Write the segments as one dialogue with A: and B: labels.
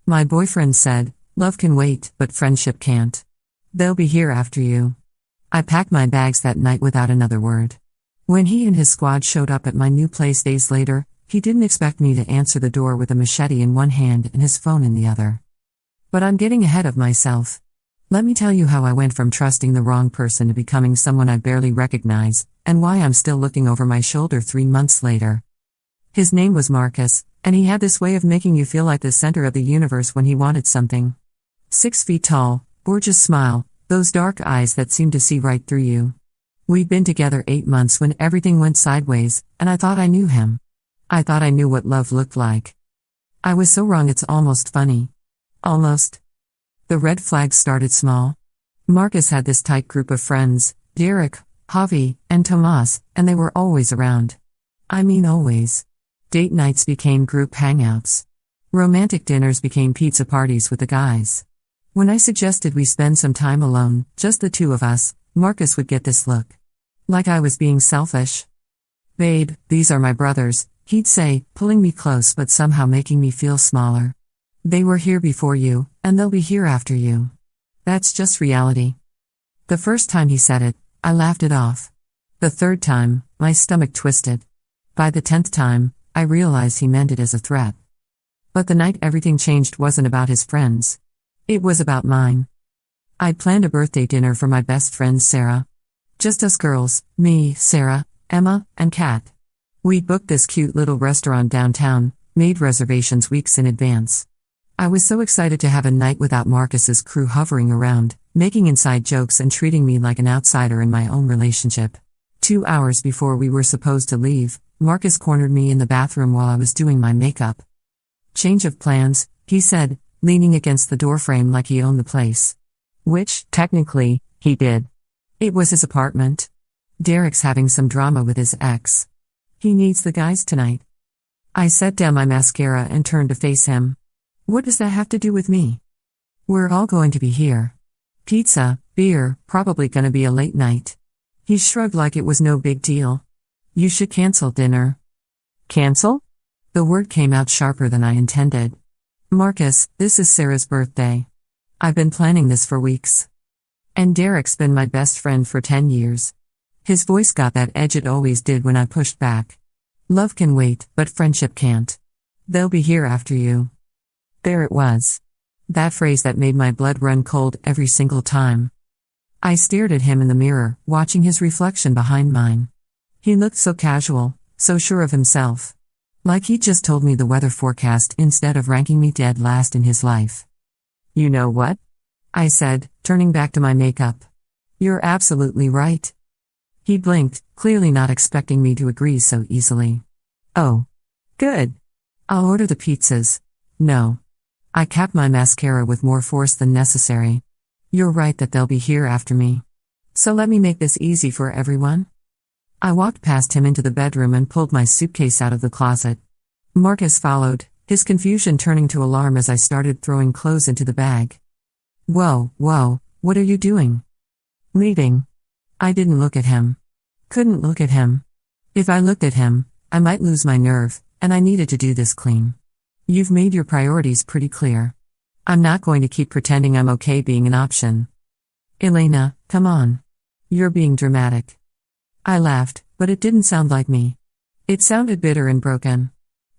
A: My boyfriend said, "Love can wait, but friendship can't. They'll be here after you." I packed my bags that night without another word. When he and his squad showed up at my new place days later, he didn't expect me to answer the door with a machete in one hand and his phone in the other. But I'm getting ahead of myself. Let me tell you how I went from trusting the wrong person to becoming someone I barely recognize, and why I'm still looking over my shoulder 3 months later. His name was Marcus, and he had this way of making you feel like the center of the universe when he wanted something. 6 feet tall, gorgeous smile, those dark eyes that seemed to see right through you. We'd been together 8 months when everything went sideways, and I thought I knew him. I thought I knew what love looked like. I was so wrong it's almost funny. Almost. The red flags started small. Marcus had this tight group of friends, Derek, Javi, and Tomas, and they were always around. I mean always. Date nights became group hangouts. Romantic dinners became pizza parties with the guys. When I suggested we spend some time alone, just the two of us, Marcus would get this look. Like I was being selfish. "Babe, these are my brothers," he'd say, pulling me close but somehow making me feel smaller. "They were here before you, and they'll be here after you. That's just reality." The first time he said it, I laughed it off. The third time, my stomach twisted. By the 10th time, I realized he meant it as a threat. But the night everything changed wasn't about his friends. It was about mine. I'd planned a birthday dinner for my best friend Sarah. Just us girls, me, Sarah, Emma, and Kat. We'd booked this cute little restaurant downtown, made reservations weeks in advance. I was so excited to have a night without Marcus's crew hovering around, making inside jokes and treating me like an outsider in my own relationship. 2 hours before we were supposed to leave, Marcus cornered me in the bathroom while I was doing my makeup. "Change of plans," he said, leaning against the doorframe like he owned the place. Which, technically, he did. It was his apartment. Derek's having some drama with his ex. He needs the guys tonight. I set down my mascara and turned to face him. "What does that have to do with me? We're all going to be here. Pizza, beer, probably gonna be a late night." He shrugged like it was no big deal. "You should cancel dinner." "Cancel?" The word came out sharper than I intended. "Marcus, this is Sarah's birthday. I've been planning this for weeks. And Derek's been my best friend for 10 years. His voice got that edge it always did when I pushed back. "Love can wait, but friendship can't. They'll be here after you." There it was. That phrase that made my blood run cold every single time. I stared at him in the mirror, watching his reflection behind mine. He looked so casual, so sure of himself. Like he'd just told me the weather forecast instead of ranking me dead last in his life. "You know what?" I said, turning back to my makeup. "You're absolutely right." He blinked, clearly not expecting me to agree so easily. "Oh. Good. I'll order the pizzas." "No." I capped my mascara with more force than necessary. "You're right that they'll be here after me. So let me make this easy for everyone." I walked past him into the bedroom and pulled my suitcase out of the closet. Marcus followed, his confusion turning to alarm as I started throwing clothes into the bag. Whoa, what are you doing?" "Leaving." I didn't look at him. Couldn't look at him. If I looked at him, I might lose my nerve, and I needed to do this clean. "You've made your priorities pretty clear. I'm not going to keep pretending I'm okay being an option." "Elena, come on. You're being dramatic." I laughed, but it didn't sound like me. It sounded bitter and broken.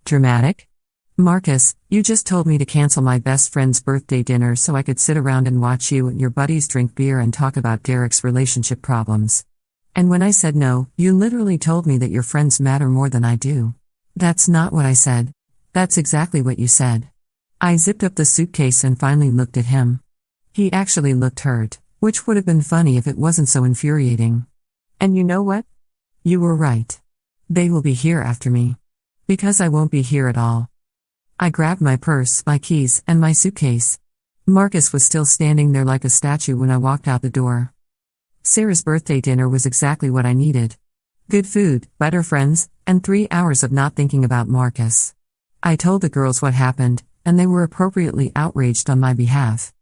A: "Dramatic? Marcus, you just told me to cancel my best friend's birthday dinner so I could sit around and watch you and your buddies drink beer and talk about Derek's relationship problems. And when I said no, you literally told me that your friends matter more than I do." "That's not what I said." "That's exactly what you said." I zipped up the suitcase and finally looked at him. He actually looked hurt, which would have been funny if it wasn't so infuriating. "And you know what? You were right. They will be here after me. Because I won't be here at all." I grabbed my purse, my keys, and my suitcase. Marcus was still standing there like a statue when I walked out the door. Sarah's birthday dinner was exactly what I needed. Good food, better friends, and 3 hours of not thinking about Marcus. I told the girls what happened, and they were appropriately outraged on my behalf.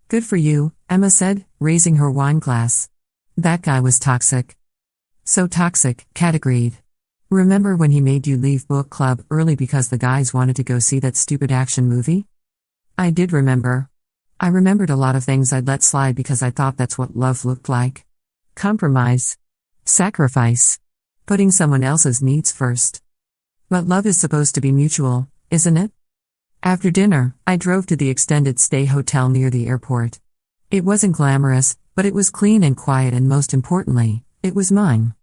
A: "Good for you," Emma said, raising her wine glass. "That guy was toxic." "So toxic," Kat agreed. "Remember when he made you leave book club early because the guys wanted to go see that stupid action movie?" I did remember. I remembered a lot of things I'd let slide because I thought that's what love looked like. Compromise. Sacrifice. Putting someone else's needs first. But love is supposed to be mutual, isn't it? After dinner, I drove to the extended stay hotel near the airport. It wasn't glamorous, but it was clean and quiet, and most importantly, it was mine.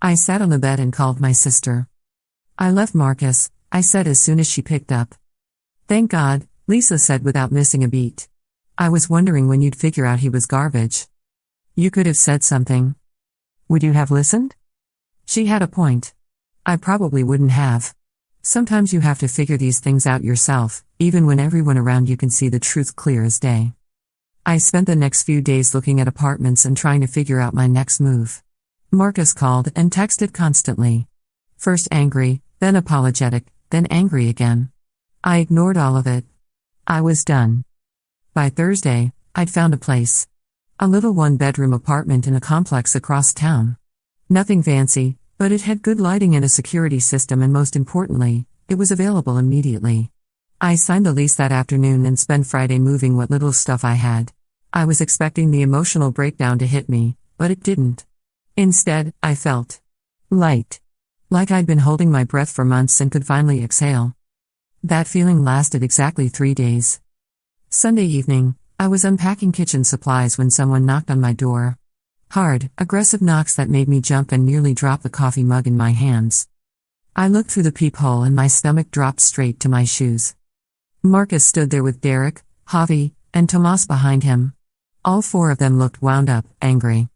A: I sat on the bed and called my sister. "I left Marcus," I said as soon as she picked up. "Thank God," Lisa said without missing a beat. "I was wondering when you'd figure out he was garbage. You could have said something. Would you have listened?" She had a point. I probably wouldn't have. Sometimes you have to figure these things out yourself, even when everyone around you can see the truth clear as day. I spent the next few days looking at apartments and trying to figure out my next move. Marcus called and texted constantly. First angry, then apologetic, then angry again. I ignored all of it. I was done. By Thursday, I'd found a place. A little one-bedroom apartment in a complex across town. Nothing fancy, but it had good lighting and a security system, and most importantly, it was available immediately. I signed the lease that afternoon and spent Friday moving what little stuff I had. I was expecting the emotional breakdown to hit me, but it didn't. Instead, I felt light. Like I'd been holding my breath for months and could finally exhale. That feeling lasted exactly 3 days. Sunday evening, I was unpacking kitchen supplies when someone knocked on my door. Hard, aggressive knocks that made me jump and nearly drop the coffee mug in my hands. I looked through the peephole and my stomach dropped straight to my shoes. Marcus stood there with Derek, Javi, and Tomas behind him. All 4 of them looked wound up, angry.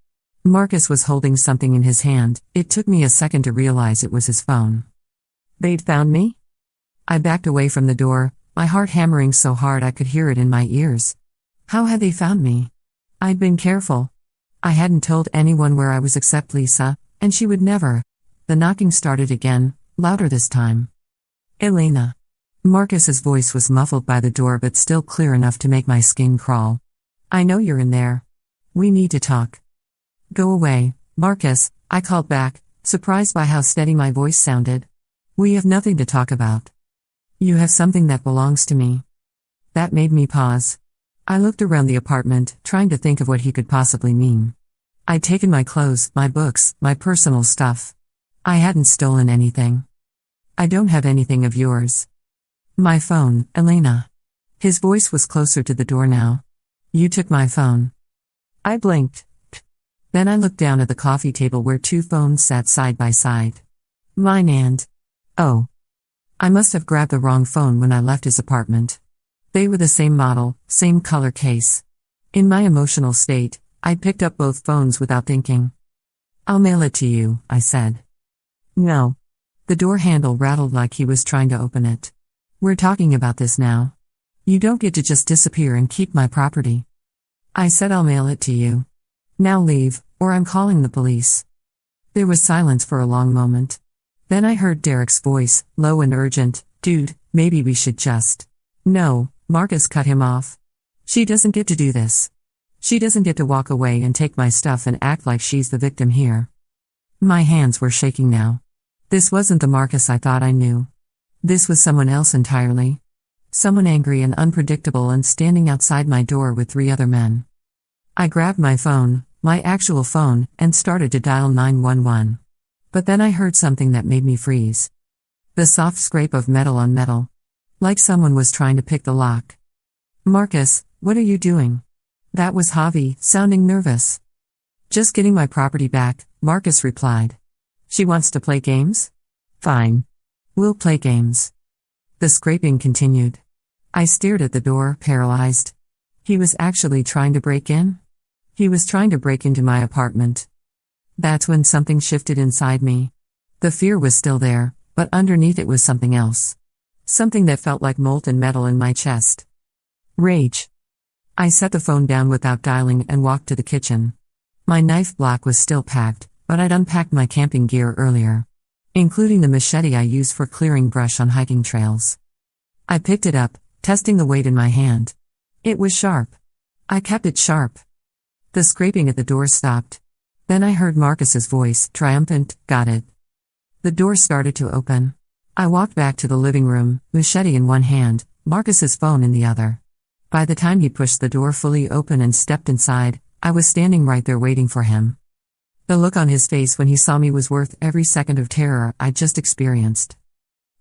A: Marcus was holding something in his hand. It took me a second to realize it was his phone. They'd found me? I backed away from the door, my heart hammering so hard I could hear it in my ears. How had they found me? I'd been careful. I hadn't told anyone where I was except Lisa, and she would never. The knocking started again, louder this time. "Elena." Marcus's voice was muffled by the door but still clear enough to make my skin crawl. "I know you're in there. We need to talk." "Go away, Marcus," I called back, surprised by how steady my voice sounded. "We have nothing to talk about. You have something that belongs to me." That made me pause. I looked around the apartment, trying to think of what he could possibly mean. I'd taken my clothes, my books, my personal stuff. I hadn't stolen anything. "I don't have anything of yours." "My phone, Elena." His voice was closer to the door now. "You took my phone." I blinked. Then I looked down at the coffee table where 2 phones sat side by side. Mine and... Oh. I must have grabbed the wrong phone when I left his apartment. They were the same model, same color case. In my emotional state, I picked up both phones without thinking. "I'll mail it to you," I said. "No." The door handle rattled like he was trying to open it. "We're talking about this now. You don't get to just disappear and keep my property." I said, "I'll mail it to you. Now leave, or I'm calling the police." There was silence for a long moment. Then I heard Derek's voice, low and urgent. "Dude, maybe we should just..." "No," Marcus cut him off. "She doesn't get to do this. She doesn't get to walk away and take my stuff and act like she's the victim here." My hands were shaking now. This wasn't the Marcus I thought I knew. This was someone else entirely. Someone angry and unpredictable and standing outside my door with 3 other men. I grabbed my phone, my actual phone, and started to dial 911. But then I heard something that made me freeze. The soft scrape of metal on metal. Like someone was trying to pick the lock. "Marcus, what are you doing?" That was Javi, sounding nervous. "Just getting my property back," Marcus replied. "She wants to play games? Fine. We'll play games." The scraping continued. I stared at the door, paralyzed. He was actually trying to break in? He was trying to break into my apartment. That's when something shifted inside me. The fear was still there, but underneath it was something else. Something that felt like molten metal in my chest. Rage. I set the phone down without dialing and walked to the kitchen. My knife block was still packed, but I'd unpacked my camping gear earlier, including the machete I use for clearing brush on hiking trails. I picked it up, testing the weight in my hand. It was sharp. I kept it sharp. The scraping at the door stopped. Then I heard Marcus's voice, triumphant, "Got it." The door started to open. I walked back to the living room, machete in one hand, Marcus's phone in the other. By the time he pushed the door fully open and stepped inside, I was standing right there waiting for him. The look on his face when he saw me was worth every second of terror I'd just experienced.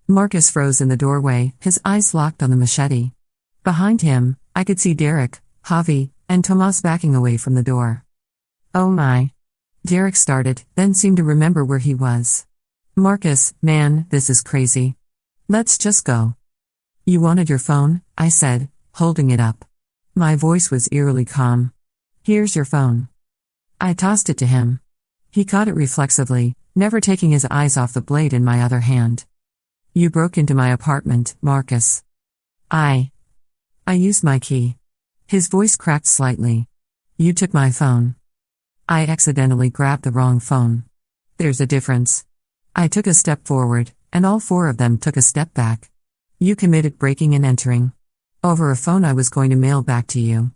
A: Marcus froze in the doorway, his eyes locked on the machete. Behind him, I could see Derek, Javi, and Tomas backing away from the door. "Oh my." Derek started, then seemed to remember where he was. "Marcus, man, this is crazy. Let's just go." "You wanted your phone?" I said, holding it up. My voice was eerily calm. "Here's your phone." I tossed it to him. He caught it reflexively, never taking his eyes off the blade in my other hand. "You broke into my apartment, Marcus." I used my key." His voice cracked slightly. "You took my phone." "I accidentally grabbed the wrong phone." "There's a difference." I took a step forward, and all four of them took a step back. "You committed breaking and entering. Over a phone I was going to mail back to you."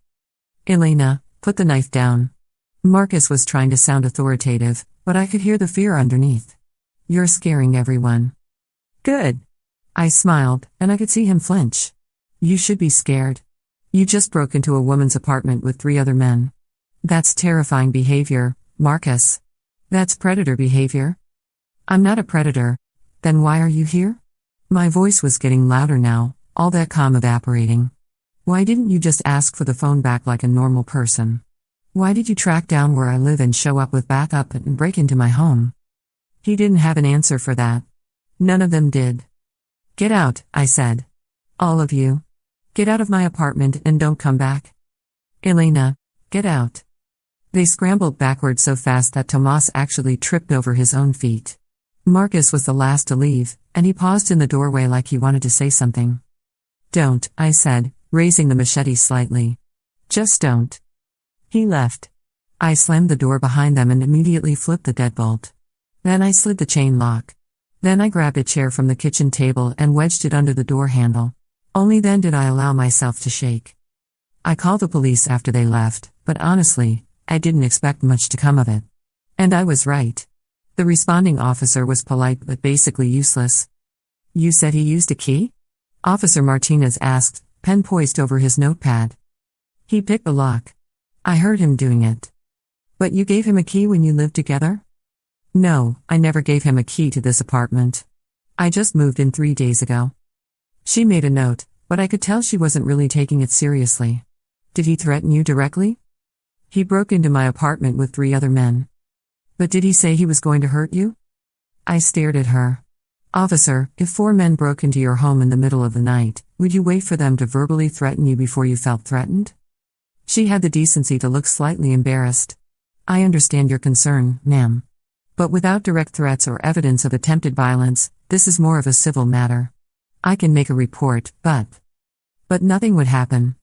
A: "Elena, put the knife down." Marcus was trying to sound authoritative, but I could hear the fear underneath. "You're scaring everyone." "Good." I smiled, and I could see him flinch. "You should be scared. You just broke into a woman's apartment with 3 other men. That's terrifying behavior, Marcus. That's predator behavior." "I'm not a predator." "Then why are you here?" My voice was getting louder now, all that calm evaporating. "Why didn't you just ask for the phone back like a normal person? Why did you track down where I live and show up with backup and break into my home?" He didn't have an answer for that. None of them did. "Get out," I said. "All of you. Get out of my apartment and don't come back." "Elena, get out." They scrambled backward so fast that Tomas actually tripped over his own feet. Marcus was the last to leave, and he paused in the doorway like he wanted to say something. "Don't," I said, raising the machete slightly. "Just don't." He left. I slammed the door behind them and immediately flipped the deadbolt. Then I slid the chain lock. Then I grabbed a chair from the kitchen table and wedged it under the door handle. Only then did I allow myself to shake. I called the police after they left, but honestly, I didn't expect much to come of it. And I was right. The responding officer was polite but basically useless. "You said he used a key?" Officer Martinez asked, pen poised over his notepad. "He picked the lock. I heard him doing it." "But you gave him a key when you lived together?" "No, I never gave him a key to this apartment. I just moved in 3 days ago." She made a note, but I could tell she wasn't really taking it seriously. "Did he threaten you directly?" "He broke into my apartment with 3 other men." "But did he say he was going to hurt you?" I stared at her. "Officer, if 4 men broke into your home in the middle of the night, would you wait for them to verbally threaten you before you felt threatened?" She had the decency to look slightly embarrassed. "I understand your concern, ma'am. But without direct threats or evidence of attempted violence, this is more of a civil matter. I can make a report, but nothing would happen."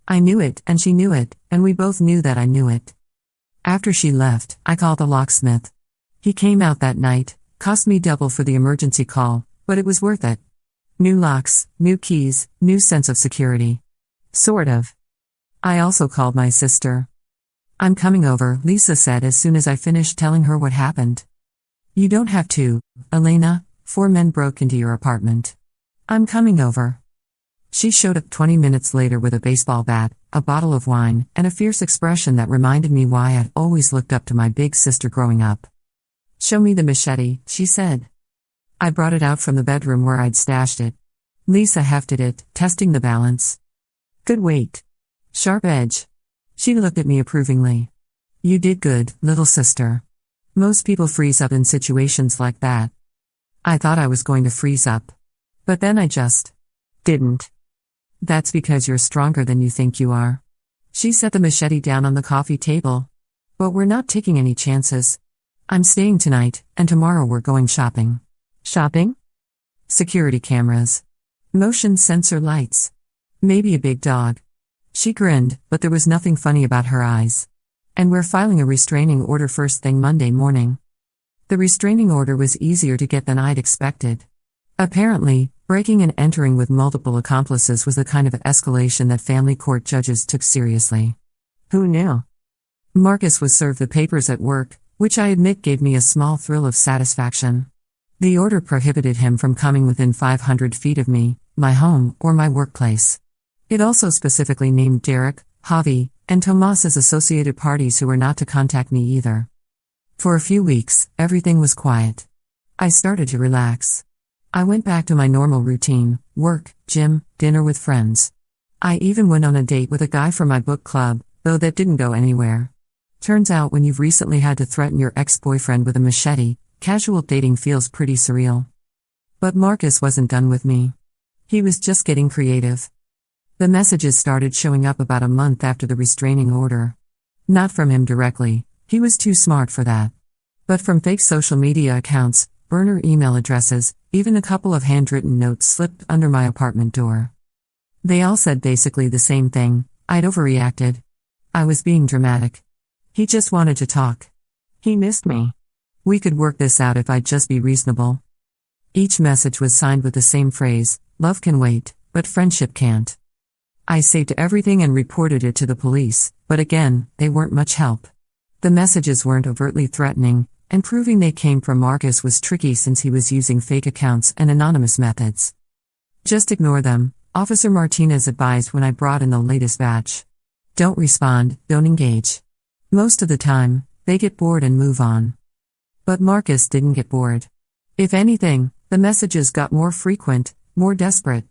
A: I knew it, and she knew it, and we both knew that I knew it. After she left, I called the locksmith. He came out that night, cost me double for the emergency call, but it was worth it. New locks, new keys, new sense of security. Sort of. I also called my sister. "I'm coming over," Lisa said as soon as I finished telling her what happened. "You don't have to, Elena. 4 men broke into your apartment. I'm coming over." She showed up 20 minutes later with a baseball bat, a bottle of wine, and a fierce expression that reminded me why I'd always looked up to my big sister growing up. "Show me the machete," she said. I brought it out from the bedroom where I'd stashed it. Lisa hefted it, testing the balance. "Good weight. Sharp edge." She looked at me approvingly. "You did good, little sister. Most people freeze up in situations like that." I thought I was going to freeze up. But then I just didn't. "That's because you're stronger than you think you are." She set the machete down on the coffee table. "But we're not taking any chances. I'm staying tonight, and tomorrow we're going shopping." "Shopping?" "Security cameras. Motion sensor lights. Maybe a big dog." She grinned, but there was nothing funny about her eyes. "And we're filing a restraining order first thing Monday morning." The restraining order was easier to get than I'd expected. Apparently, breaking and entering with multiple accomplices was the kind of escalation that family court judges took seriously. Who knew? Marcus was served the papers at work, which I admit gave me a small thrill of satisfaction. The order prohibited him from coming within 500 feet of me, my home, or my workplace. It also specifically named Derek, Javi, and Tomas as associated parties who were not to contact me either. For a few weeks, everything was quiet. I started to relax. I went back to my normal routine: work, gym, dinner with friends. I even went on a date with a guy from my book club, though that didn't go anywhere. Turns out when you've recently had to threaten your ex-boyfriend with a machete, casual dating feels pretty surreal. But Marcus wasn't done with me. He was just getting creative. The messages started showing up about a month after the restraining order. Not from him directly, he was too smart for that. But from fake social media accounts, burner email addresses, even a couple of handwritten notes slipped under my apartment door. They all said basically the same thing: I'd overreacted. I was being dramatic. He just wanted to talk. He missed me. We could work this out if I'd just be reasonable. Each message was signed with the same phrase: love can wait, but friendship can't. I saved everything and reported it to the police, but again, they weren't much help. The messages weren't overtly threatening, and proving they came from Marcus was tricky since he was using fake accounts and anonymous methods. Just ignore them, Officer Martinez advised when I brought in the latest batch. Don't respond, don't engage. Most of the time, they get bored and move on. But Marcus didn't get bored. If anything, the messages got more frequent, more desperate.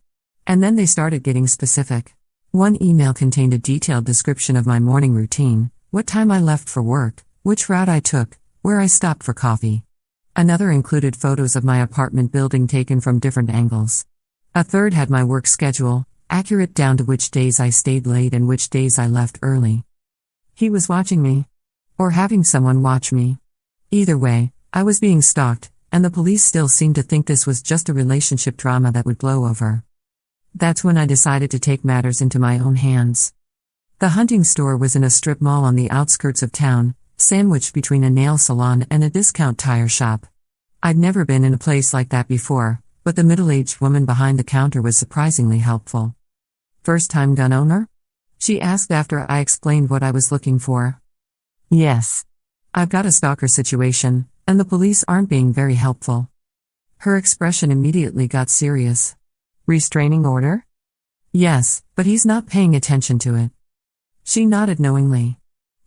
A: And then they started getting specific. One email contained a detailed description of my morning routine: what time I left for work, which route I took, where I stopped for coffee. Another included photos of my apartment building taken from different angles. A third had my work schedule, accurate down to which days I stayed late and which days I left early. He was watching me. Or having someone watch me. Either way, I was being stalked, and the police still seemed to think this was just a relationship drama that would blow over. That's when I decided to take matters into my own hands. The hunting store was in a strip mall on the outskirts of town, sandwiched between a nail salon and a discount tire shop. I'd never been in a place like that before, but the middle-aged woman behind the counter was surprisingly helpful. "First-time gun owner?" she asked after I explained what I was looking for. "Yes. I've got a stalker situation, and the police aren't being very helpful." Her expression immediately got serious. "Restraining order?" "Yes, but he's not paying attention to it." She nodded knowingly.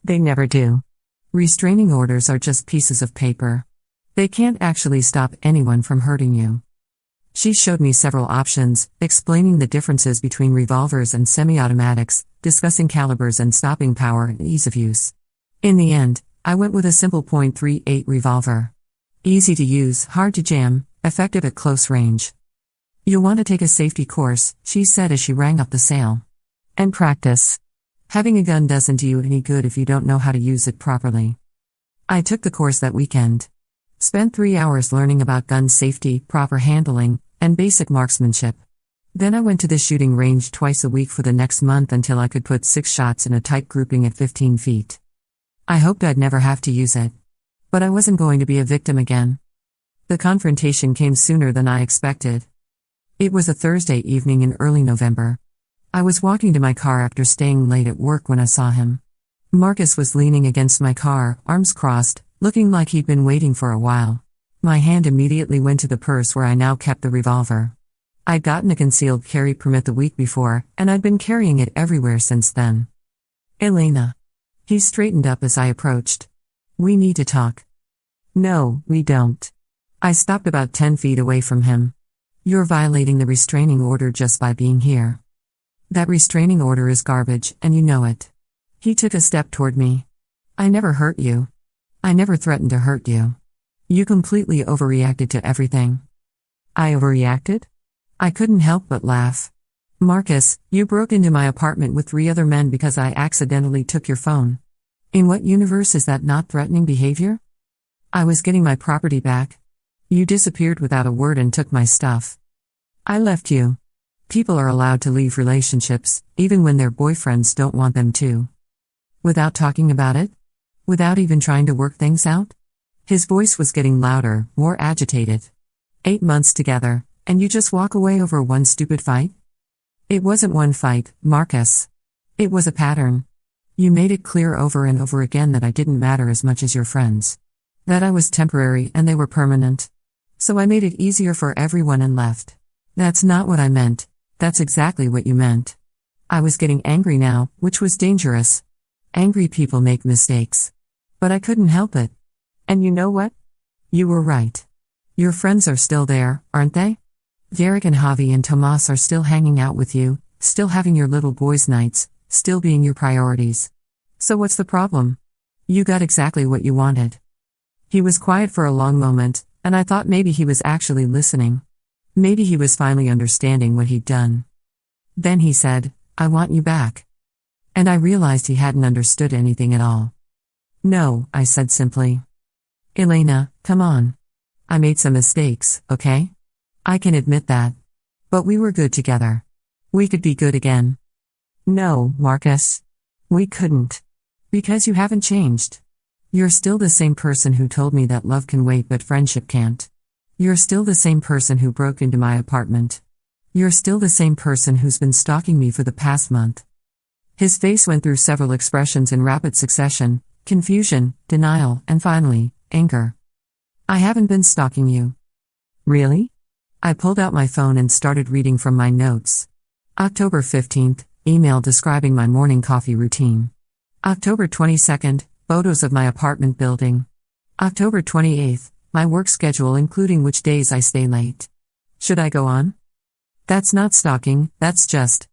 A: "They never do. Restraining orders are just pieces of paper. They can't actually stop anyone from hurting you." She showed me several options, explaining the differences between revolvers and semi-automatics, discussing calibers and stopping power and ease of use. In the end, I went with a simple .38 revolver. Easy to use, hard to jam, effective at close range. "You'll want to take a safety course," she said as she rang up the sale. "And practice. Having a gun doesn't do you any good if you don't know how to use it properly." I took the course that weekend. Spent 3 hours learning about gun safety, proper handling, and basic marksmanship. Then I went to the shooting range twice a week for the next month until I could put 6 shots in a tight grouping at 15 feet. I hoped I'd never have to use it. But I wasn't going to be a victim again. The confrontation came sooner than I expected. It was a Thursday evening in early November. I was walking to my car after staying late at work when I saw him. Marcus was leaning against my car, arms crossed, looking like he'd been waiting for a while. My hand immediately went to the purse where I now kept the revolver. I'd gotten a concealed carry permit the week before, and I'd been carrying it everywhere since then. "Elena." He straightened up as I approached. "We need to talk." "No, we don't." I stopped about 10 feet away from him. "You're violating the restraining order just by being here. That restraining order is garbage, and you know it." He took a step toward me. "I never hurt you. I never threatened to hurt you. You completely overreacted to everything." "I overreacted?" I couldn't help but laugh. "Marcus, you broke into my apartment with 3 other men because I accidentally took your phone. In what universe is that not threatening behavior? I was getting my property back. You disappeared without a word and took my stuff. I left you. People are allowed to leave relationships, even when their boyfriends don't want them to. Without talking about it? Without even trying to work things out?" His voice was getting louder, more agitated. 8 months together, and you just walk away over one stupid fight? It wasn't one fight, Marcus. It was a pattern. You made it clear over and over again that I didn't matter as much as your friends. That I was temporary and they were permanent. So I made it easier for everyone and left. That's not what I meant. That's exactly what you meant. I was getting angry now, which was dangerous. Angry people make mistakes. But I couldn't help it. And you know what? You were right. Your friends are still there, aren't they? Derek and Javi and Tomas are still hanging out with you, still having your little boys' nights, still being your priorities. So what's the problem? You got exactly what you wanted. He was quiet for a long moment, and I thought maybe he was actually listening. Maybe he was finally understanding what he'd done. Then he said, "I want you back." And I realized he hadn't understood anything at all. "No," I said simply. "Elena, come on. I made some mistakes, okay? I can admit that. But we were good together. We could be good again." "No, Marcus. We couldn't. Because you haven't changed. You're still the same person who told me that love can wait but friendship can't. You're still the same person who broke into my apartment. You're still the same person who's been stalking me for the past month." His face went through several expressions in rapid succession: confusion, denial, and finally, anger. "I haven't been stalking you." "Really?" I pulled out my phone and started reading from my notes. October 15th, email describing my morning coffee routine. October 22nd, photos of my apartment building. October 28th, my work schedule including which days I stay late. Should I go on? That's not stalking, that's just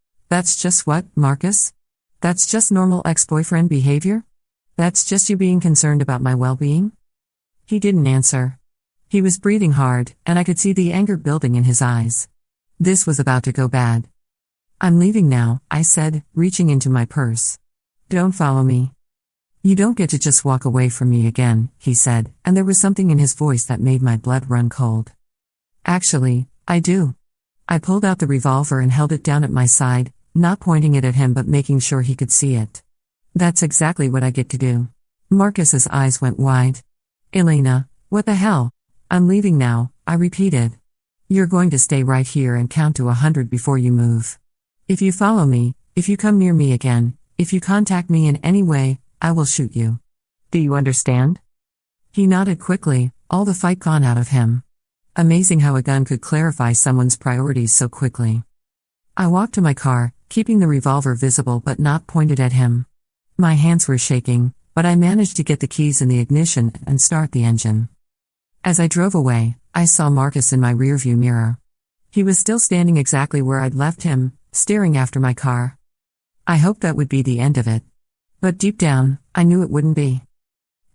A: what, Marcus? That's just normal ex-boyfriend behavior? That's just you being concerned about my well-being? He didn't answer. He was breathing hard, and I could see the anger building in his eyes. This was about to go bad. "I'm leaving now," I said, reaching into my purse. "Don't follow me." "You don't get to just walk away from me again," he said, and there was something in his voice that made my blood run cold. "Actually, I do." I pulled out the revolver and held it down at my side, not pointing it at him but making sure he could see it. "That's exactly what I get to do." Marcus's eyes went wide. "Elena, what the hell? I'm leaving now," I repeated. "You're going to stay right here and count to 100 before you move. If you follow me, if you come near me again, if you contact me in any way, I will shoot you. Do you understand?" He nodded quickly, all the fight gone out of him. Amazing how a gun could clarify someone's priorities so quickly. I walked to my car, keeping the revolver visible but not pointed at him. My hands were shaking, but I managed to get the keys in the ignition and start the engine. As I drove away, I saw Marcus in my rearview mirror. He was still standing exactly where I'd left him, staring after my car. I hoped that would be the end of it. But deep down, I knew it wouldn't be.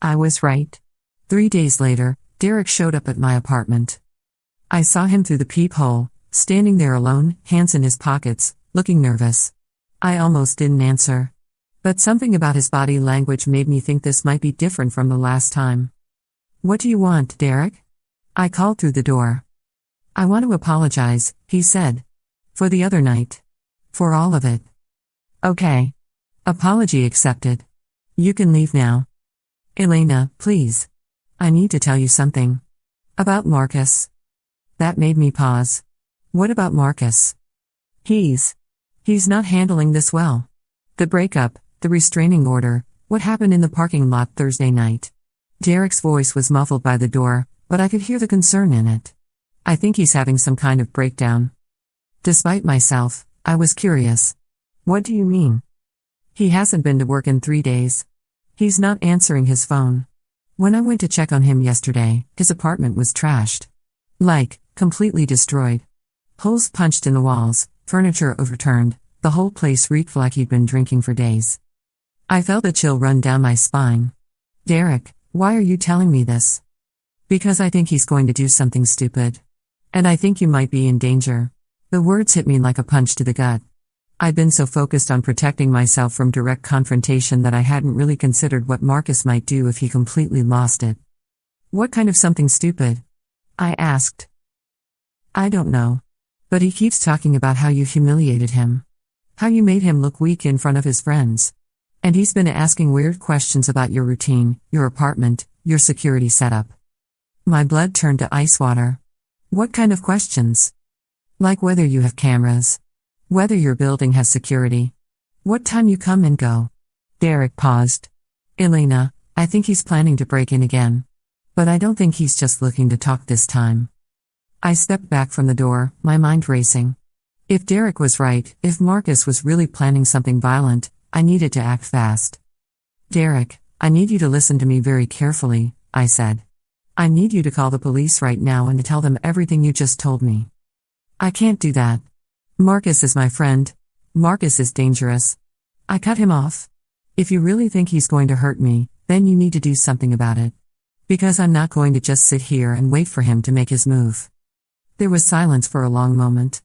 A: I was right. 3 days later, Derek showed up at my apartment. I saw him through the peephole, standing there alone, hands in his pockets, looking nervous. I almost didn't answer. But something about his body language made me think this might be different from the last time. "What do you want, Derek?" I called through the door. "I want to apologize," he said. "For the other night. For all of it." "Okay. Apology accepted. You can leave now." "Elena, please. I need to tell you something. About Marcus." That made me pause. "What about Marcus?" He's not handling this well. The breakup, the restraining order, what happened in the parking lot Thursday night." Derek's voice was muffled by the door, but I could hear the concern in it. "I think he's having some kind of breakdown." Despite myself, I was curious. "What do you mean?" "He hasn't been to work in 3 days. He's not answering his phone. When I went to check on him yesterday, his apartment was trashed. Like, completely destroyed. Holes punched in the walls, furniture overturned, the whole place reeked like he'd been drinking for days." I felt a chill run down my spine. "Derek, why are you telling me this?" "Because I think he's going to do something stupid. And I think you might be in danger." The words hit me like a punch to the gut. I'd been so focused on protecting myself from direct confrontation that I hadn't really considered what Marcus might do if he completely lost it. "What kind of something stupid?" I asked. "I don't know. But he keeps talking about how you humiliated him. How you made him look weak in front of his friends. And he's been asking weird questions about your routine, your apartment, your security setup." My blood turned to ice water. "What kind of questions?" "Like whether you have cameras. Whether your building has security. What time you come and go." Derek paused. "Elena, I think he's planning to break in again. But I don't think he's just looking to talk this time." I stepped back from the door, my mind racing. If Derek was right, if Marcus was really planning something violent, I needed to act fast. Derek, I need you to listen to me very carefully, I said. I need you to call the police right now and to tell them everything you just told me. I can't do that. Marcus is my friend. Marcus is dangerous. I cut him off. If you really think he's going to hurt me, then you need to do something about it. Because I'm not going to just sit here and wait for him to make his move. There was silence for a long moment.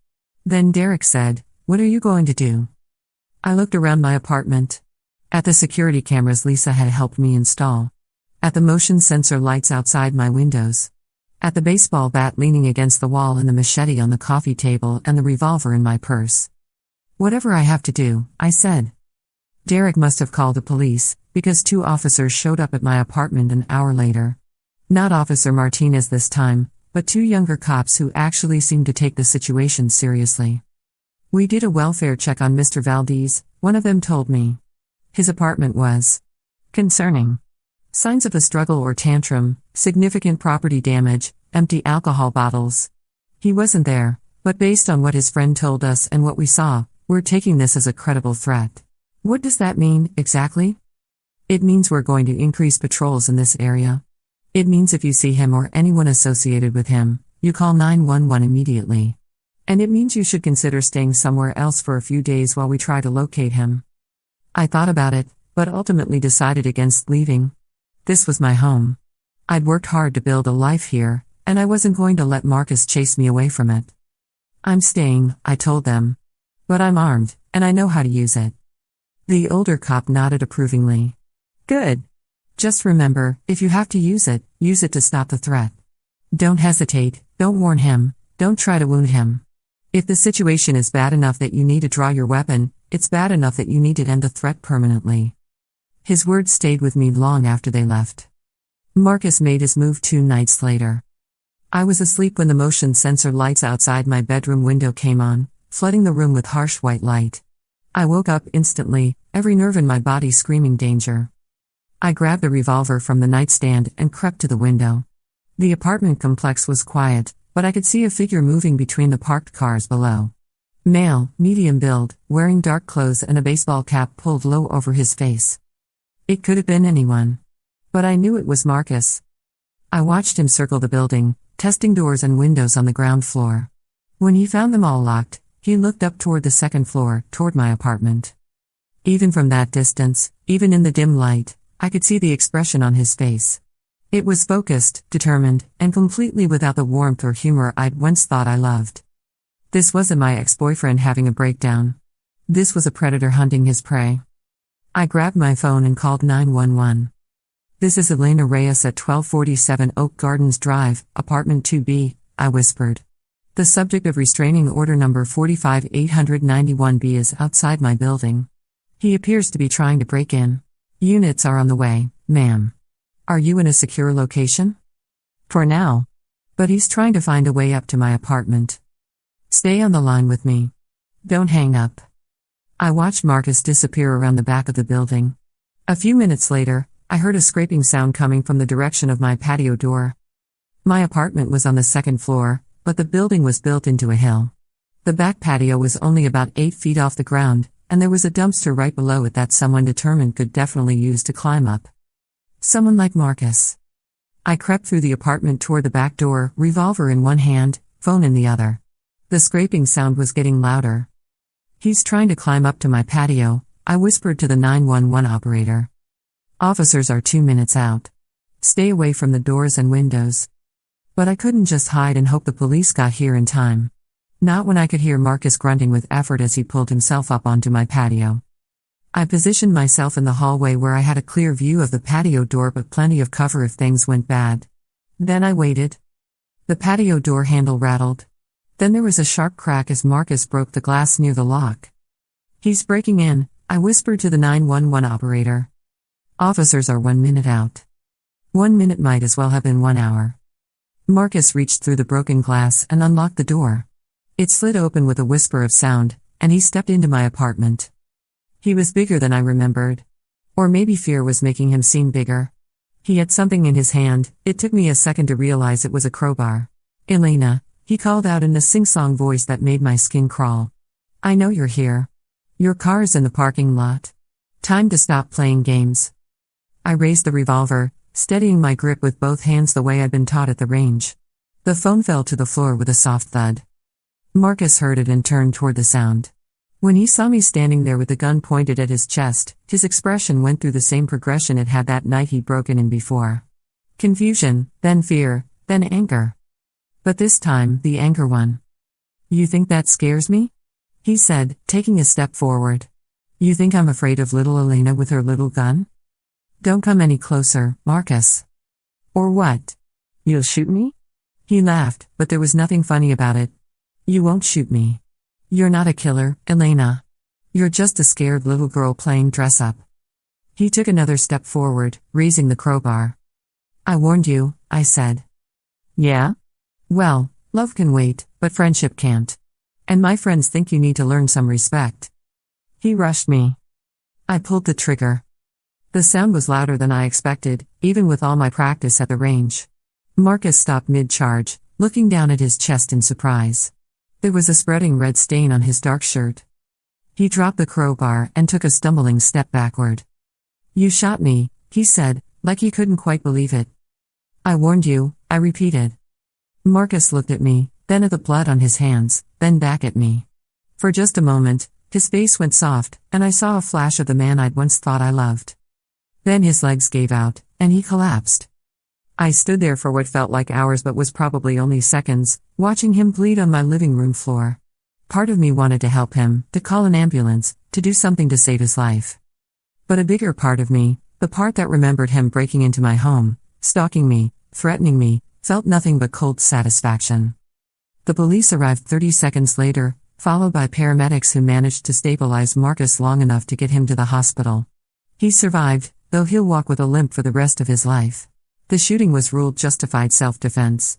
A: Then Derek said, "What are you going to do?" I looked around my apartment. At the security cameras Lisa had helped me install. At the motion sensor lights outside my windows. At the baseball bat leaning against the wall and the machete on the coffee table and the revolver in my purse. Whatever I have to do, I said. Derek must have called the police, because 2 officers showed up at my apartment an hour later. Not Officer Martinez this time, but 2 younger cops who actually seemed to take the situation seriously. We did a welfare check on Mr. Valdez, one of them told me. His apartment was concerning. Signs of a struggle or tantrum, significant property damage, empty alcohol bottles. He wasn't there, but based on what his friend told us and what we saw, we're taking this as a credible threat. What does that mean, exactly? It means we're going to increase patrols in this area. It means if you see him or anyone associated with him, you call 911 immediately. And it means you should consider staying somewhere else for a few days while we try to locate him. I thought about it, but ultimately decided against leaving. This was my home. I'd worked hard to build a life here, and I wasn't going to let Marcus chase me away from it. I'm staying, I told them. But I'm armed, and I know how to use it. The older cop nodded approvingly. Good. Just remember, if you have to use it to stop the threat. Don't hesitate, don't warn him, don't try to wound him. If the situation is bad enough that you need to draw your weapon, it's bad enough that you need to end the threat permanently. His words stayed with me long after they left. Marcus made his move 2 nights later. I was asleep when the motion sensor lights outside my bedroom window came on, flooding the room with harsh white light. I woke up instantly, every nerve in my body screaming danger. I grabbed the revolver from the nightstand and crept to the window. The apartment complex was quiet, but I could see a figure moving between the parked cars below. Male, medium build, wearing dark clothes and a baseball cap pulled low over his face. It could have been anyone. But I knew it was Marcus. I watched him circle the building, testing doors and windows on the ground floor. When he found them all locked, he looked up toward the 2nd floor, toward my apartment. Even from that distance, even in the dim light, I could see the expression on his face. It was focused, determined, and completely without the warmth or humor I'd once thought I loved. This wasn't my ex-boyfriend having a breakdown. This was a predator hunting his prey. I grabbed my phone and called 911. This is Elena Reyes at 1247 Oak Gardens Drive, apartment 2B, I whispered. The subject of restraining order number 45891B is outside my building. He appears to be trying to break in. Units are on the way, ma'am. Are you in a secure location? For now. But he's trying to find a way up to my apartment. Stay on the line with me. Don't hang up. I watched Marcus disappear around the back of the building. A few minutes later, I heard a scraping sound coming from the direction of my patio door. My apartment was on the 2nd floor, but the building was built into a hill. The back patio was only about 8 feet off the ground, and there was a dumpster right below it that someone determined could definitely use to climb up. Someone like Marcus. I crept through the apartment toward the back door, revolver in one hand, phone in the other. The scraping sound was getting louder. He's trying to climb up to my patio, I whispered to the 911 operator. Officers are 2 minutes out. Stay away from the doors and windows. But I couldn't just hide and hope the police got here in time. Not when I could hear Marcus grunting with effort as he pulled himself up onto my patio. I positioned myself in the hallway where I had a clear view of the patio door but plenty of cover if things went bad. Then I waited. The patio door handle rattled. Then there was a sharp crack as Marcus broke the glass near the lock. He's breaking in, I whispered to the 911 operator. Officers are 1 minute out. 1 minute might as well have been 1 hour. Marcus reached through the broken glass and unlocked the door. It slid open with a whisper of sound, and he stepped into my apartment. He was bigger than I remembered. Or maybe fear was making him seem bigger. He had something in his hand, it took me a second to realize it was a crowbar. Elena, He called out in a sing-song voice that made my skin crawl. I know you're here. Your car's in the parking lot. Time to stop playing games. I raised the revolver, steadying my grip with both hands the way I'd been taught at the range. The phone fell to the floor with a soft thud. Marcus heard it and turned toward the sound. When he saw me standing there with the gun pointed at his chest, his expression went through the same progression it had that night he'd broken in before. Confusion, then fear, then anger. But this time, the anger won. You think that scares me? He said, taking a step forward. You think I'm afraid of little Elena with her little gun? Don't come any closer, Marcus. Or what? You'll shoot me? He laughed, but there was nothing funny about it. You won't shoot me. You're not a killer, Elena. You're just a scared little girl playing dress-up. He took another step forward, raising the crowbar. I warned you, I said. Yeah? Well, love can wait, but friendship can't. And my friends think you need to learn some respect. He rushed me. I pulled the trigger. The sound was louder than I expected, even with all my practice at the range. Marcus stopped mid-charge, looking down at his chest in surprise. There was a spreading red stain on his dark shirt. He dropped the crowbar and took a stumbling step backward. You shot me, he said, like he couldn't quite believe it. I warned you, I repeated. Marcus looked at me, then at the blood on his hands, then back at me. For just a moment, his face went soft, and I saw a flash of the man I'd once thought I loved. Then his legs gave out, and he collapsed. I stood there for what felt like hours but was probably only seconds, watching him bleed on my living room floor. Part of me wanted to help him, to call an ambulance, to do something to save his life. But a bigger part of me, the part that remembered him breaking into my home, stalking me, threatening me, felt nothing but cold satisfaction. The police arrived 30 seconds later, followed by paramedics who managed to stabilize Marcus long enough to get him to the hospital. He survived, though he'll walk with a limp for the rest of his life. The shooting was ruled justified self-defense.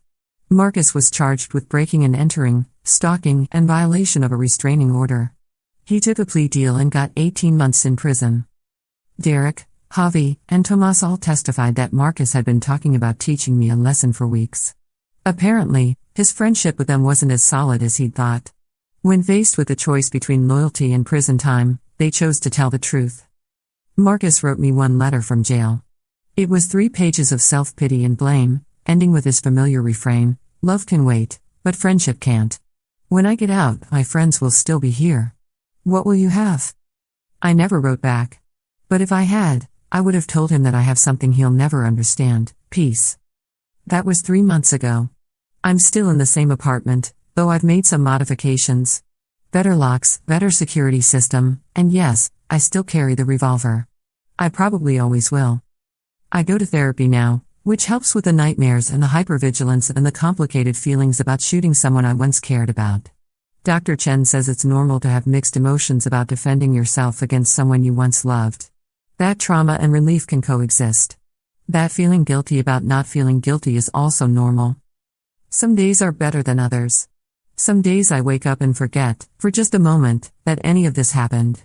A: Marcus was charged with breaking and entering, stalking, and violation of a restraining order. He took a plea deal and got 18 months in prison. Derek, Javi, and Tomas all testified that Marcus had been talking about teaching me a lesson for weeks. Apparently, his friendship with them wasn't as solid as he'd thought. When faced with the choice between loyalty and prison time, they chose to tell the truth. Marcus wrote me one letter from jail. It was 3 pages of self-pity and blame, ending with his familiar refrain, love can wait, but friendship can't. When I get out, my friends will still be here. What will you have? I never wrote back. But if I had, I would have told him that I have something he'll never understand, peace. That was 3 months ago. I'm still in the same apartment, though I've made some modifications. Better locks, better security system, and yes, I still carry the revolver. I probably always will. I go to therapy now, which helps with the nightmares and the hypervigilance and the complicated feelings about shooting someone I once cared about. Dr. Chen says it's normal to have mixed emotions about defending yourself against someone you once loved. That trauma and relief can coexist. That feeling guilty about not feeling guilty is also normal. Some days are better than others. Some days I wake up and forget, for just a moment, that any of this happened.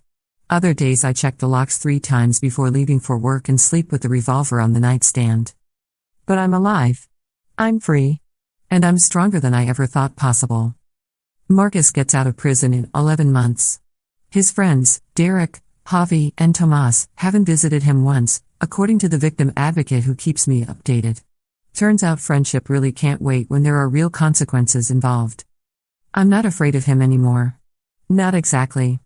A: Other days I check the locks 3 times before leaving for work and sleep with the revolver on the nightstand. But I'm alive. I'm free. And I'm stronger than I ever thought possible. Marcus gets out of prison in 11 months. His friends, Derek, Javi, and Tomas, haven't visited him once, according to the victim advocate who keeps me updated. Turns out friendship really can't wait when there are real consequences involved. I'm not afraid of him anymore. Not exactly.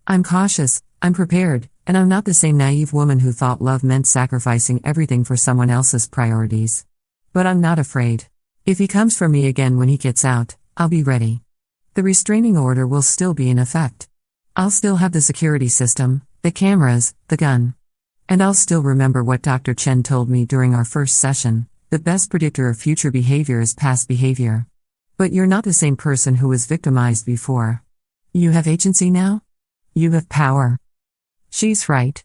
A: I'm cautious, I'm prepared, and I'm not the same naive woman who thought love meant sacrificing everything for someone else's priorities. But I'm not afraid. If he comes for me again when he gets out, I'll be ready. The restraining order will still be in effect. I'll still have the security system, the cameras, the gun. And I'll still remember what Dr. Chen told me during our first session: the best predictor of future behavior is past behavior. But you're not the same person who was victimized before. You have agency now? You have power. She's right.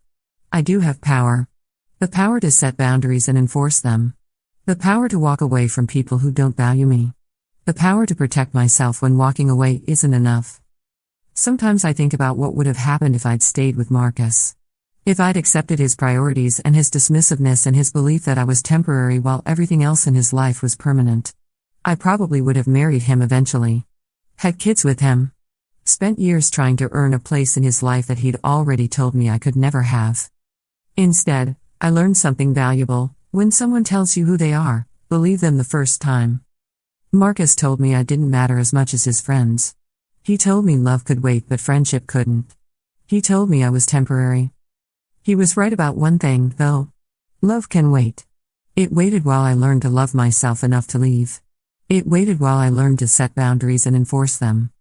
A: I do have power. The power to set boundaries and enforce them. The power to walk away from people who don't value me. The power to protect myself when walking away isn't enough. Sometimes I think about what would have happened if I'd stayed with Marcus. If I'd accepted his priorities and his dismissiveness and his belief that I was temporary while everything else in his life was permanent. I probably would have married him eventually. Had kids with him. Spent years trying to earn a place in his life that he'd already told me I could never have. Instead, I learned something valuable: when someone tells you who they are, believe them the first time. Marcus told me I didn't matter as much as his friends. He told me love could wait but friendship couldn't. He told me I was temporary. He was right about one thing, though. Love can wait. It waited while I learned to love myself enough to leave. It waited while I learned to set boundaries and enforce them.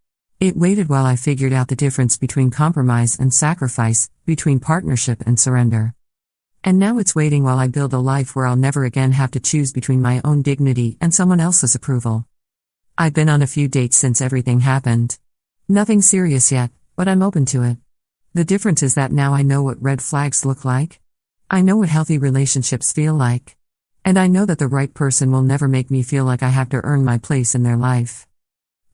A: It waited while I figured out the difference between compromise and sacrifice, between partnership and surrender. And now it's waiting while I build a life where I'll never again have to choose between my own dignity and someone else's approval. I've been on a few dates since everything happened. Nothing serious yet, but I'm open to it. The difference is that now I know what red flags look like. I know what healthy relationships feel like. And I know that the right person will never make me feel like I have to earn my place in their life.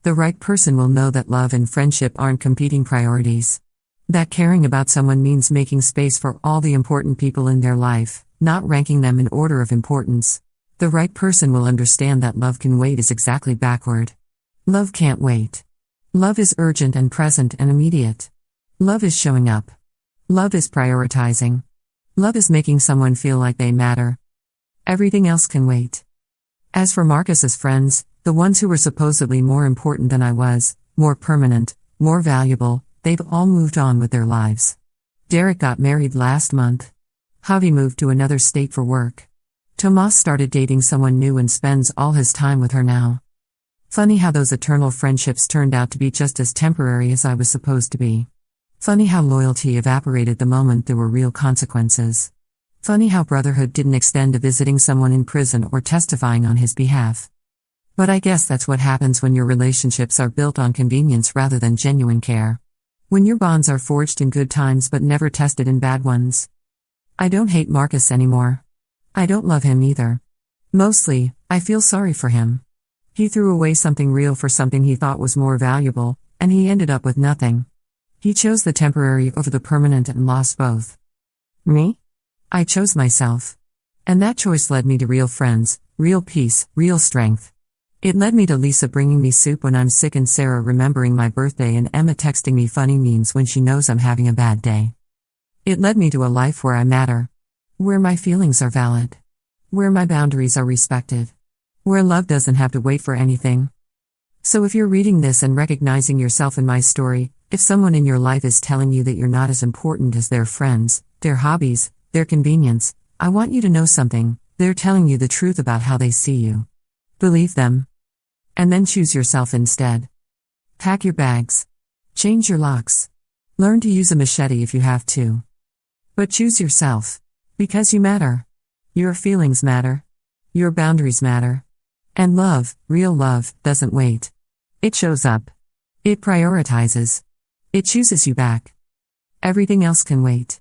A: The right person will know that love and friendship aren't competing priorities. That caring about someone means making space for all the important people in their life, not ranking them in order of importance. The right person will understand that love can wait is exactly backward. Love can't wait. Love is urgent and present and immediate. Love is showing up. Love is prioritizing. Love is making someone feel like they matter. Everything else can wait. As for Marcus's friends, the ones who were supposedly more important than I was, more permanent, more valuable, they've all moved on with their lives. Derek got married last month. Javi moved to another state for work. Tomas started dating someone new and spends all his time with her now. Funny how those eternal friendships turned out to be just as temporary as I was supposed to be. Funny how loyalty evaporated the moment there were real consequences. Funny how brotherhood didn't extend to visiting someone in prison or testifying on his behalf. But I guess that's what happens when your relationships are built on convenience rather than genuine care. When your bonds are forged in good times but never tested in bad ones. I don't hate Marcus anymore. I don't love him either. Mostly, I feel sorry for him. He threw away something real for something he thought was more valuable, and he ended up with nothing. He chose the temporary over the permanent and lost both. Me? I chose myself. And that choice led me to real friends, real peace, real strength. It led me to Lisa bringing me soup when I'm sick and Sarah remembering my birthday and Emma texting me funny memes when she knows I'm having a bad day. It led me to a life where I matter. Where my feelings are valid. Where my boundaries are respected. Where love doesn't have to wait for anything. So if you're reading this and recognizing yourself in my story, if someone in your life is telling you that you're not as important as their friends, their hobbies, their convenience, I want you to know something: they're telling you the truth about how they see you. Believe them. And then choose yourself instead. Pack your bags. Change your locks. Learn to use a machete if you have to. But choose yourself. Because you matter. Your feelings matter. Your boundaries matter. And love, real love, doesn't wait. It shows up. It prioritizes. It chooses you back. Everything else can wait.